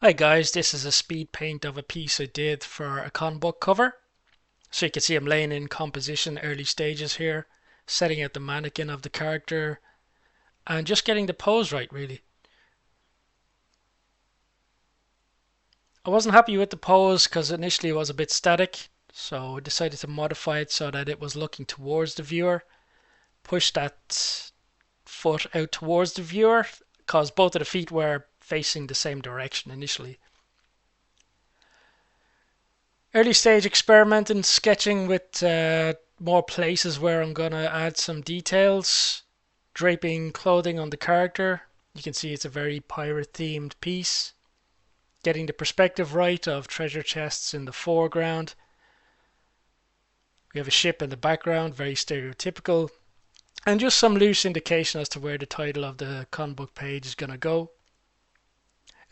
Hi guys, this is a speed paint of a piece I did for a Conbook cover. So you can see I'm laying in composition early stages here, setting out the mannequin of the character and just getting the pose right really. I wasn't happy with the pose because initially it was a bit static, so I decided to modify it so that it was looking towards the viewer. Push that foot out towards the viewer because both of the feet were facing the same direction initially. Early stage experimenting, sketching with more places where I'm going to add some details. Draping clothing on the character. You can see it's a very pirate themed piece. Getting the perspective right of treasure chests in the foreground. We have a ship in the background, very stereotypical. And just some loose indication as to where the title of the Conbook page is going to go.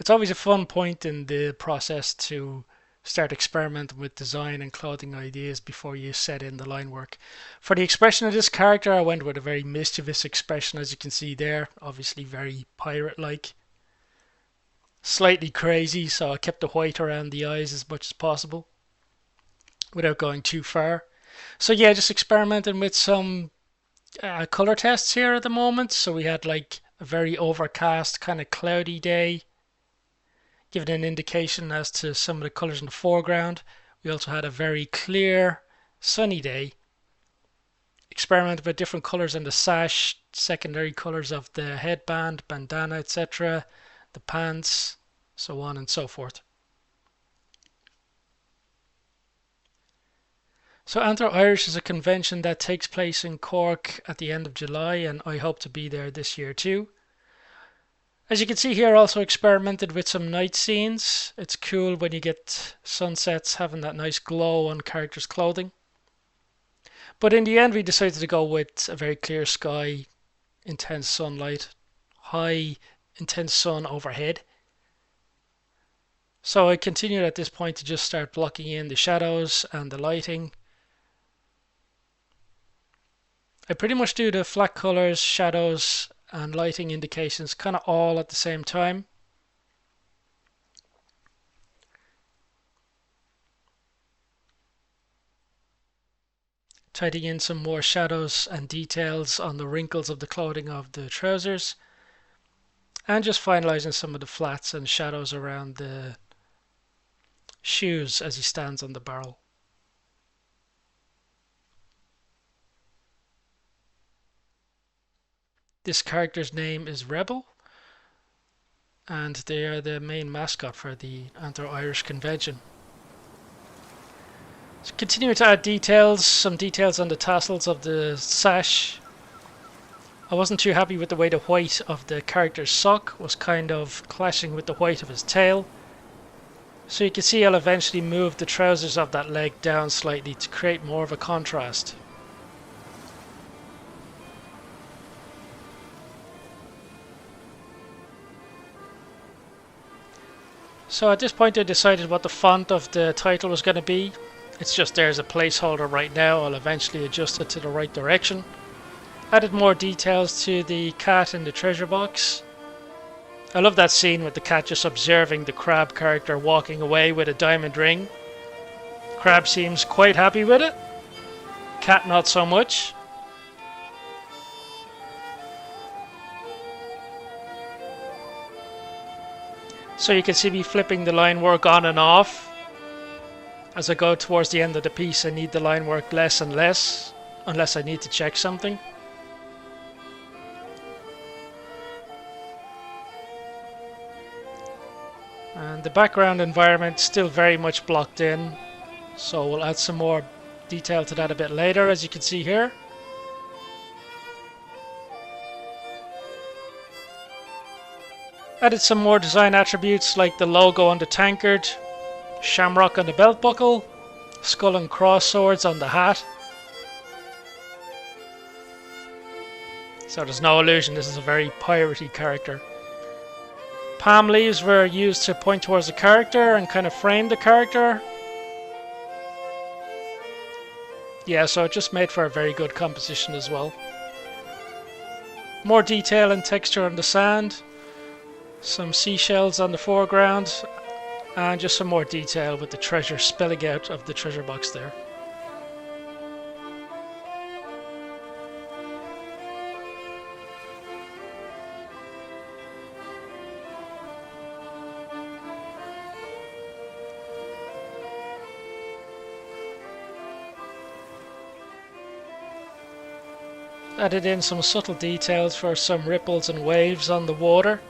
It's always a fun point in the process to start experimenting with design and clothing ideas before you set in the line work. For the expression of this character, I went with a very mischievous expression, as you can see there. Obviously very pirate-like. Slightly crazy, so I kept the white around the eyes as much as possible without going too far. So yeah, just experimenting with some color tests here at the moment. So we had like a very overcast, kind of cloudy day, giving an indication as to some of the colors in the foreground. We also had a very clear, sunny day. Experimented with different colors in the sash, secondary colors of the headband, bandana, etc., the pants, so on and so forth. So Anthro Irish is a convention that takes place in Cork at the end of July, and I hope to be there this year too. As you can see here, I also experimented with some night scenes. It's cool when you get sunsets having that nice glow on characters' clothing. But in the end, we decided to go with a very clear sky, intense sunlight, high, intense sun overhead. So I continued at this point to just start blocking in the shadows and the lighting. I pretty much do the flat colors, shadows, and lighting indications kind of all at the same time. Tidying in some more shadows and details on the wrinkles of the clothing of the trousers, and just finalizing some of the flats and shadows around the shoes as he stands on the barrel. This character's name is Rebel, and they are the main mascot for the Anthro Irish convention. So continuing to add details, some details on the tassels of the sash. I wasn't too happy with the way the white of the character's sock was kind of clashing with the white of his tail. So you can see I'll eventually move the trousers of that leg down slightly to create more of a contrast. So at this point I decided what the font of the title was going to be. It's just there as a placeholder right now. I'll eventually adjust it to the right direction. Added more details to the cat in the treasure box. I love that scene with the cat just observing the crab character walking away with a diamond ring. Crab seems quite happy with it. Cat not so much. So you can see me flipping the line work on and off. As I go towards the end of the piece, I need the line work less and less, unless I need to check something. And the background environment still very much blocked in, so we'll add some more detail to that a bit later, as you can see here. Added some more design attributes like the logo on the tankard, shamrock on the belt buckle, skull and cross swords on the hat. So there's no illusion, this is a very piratey character. Palm leaves were used to point towards the character and kind of frame the character. Yeah, so it just made for a very good composition as well. More detail and texture on the sand. Some seashells on the foreground, And just some more detail with the treasure spilling out of the treasure box there. Added in some subtle details for some ripples and waves on the water.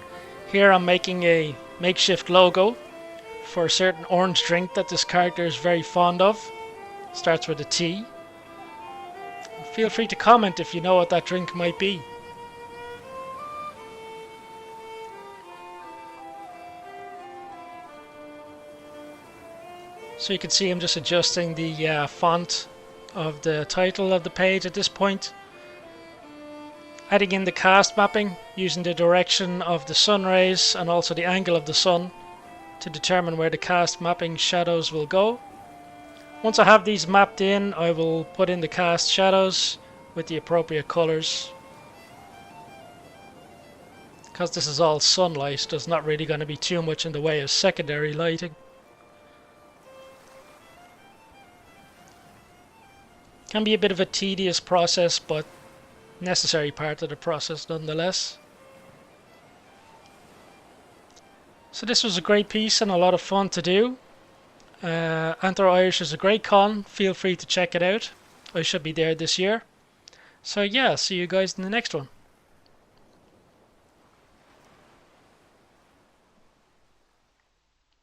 Here I'm making a makeshift logo for a certain orange drink that this character is very fond of. Starts with a T. Feel free to comment if you know what that drink might be. So you can see I'm just adjusting the font of the title of the page at this point. Adding in the cast mapping using the direction of the sun rays and also the angle of the sun to determine where the cast mapping shadows will go. Once I have these mapped in, I will put in the cast shadows with the appropriate colors. Because this is all sunlight, there's not really going to be too much in the way of secondary lighting. Can be a bit of a tedious process, but necessary part of the process nonetheless. So this was a great piece and a lot of fun to do. Anthro Irish is a great con, feel free to check it out. I should be there this year. So yeah, see you guys in the next one.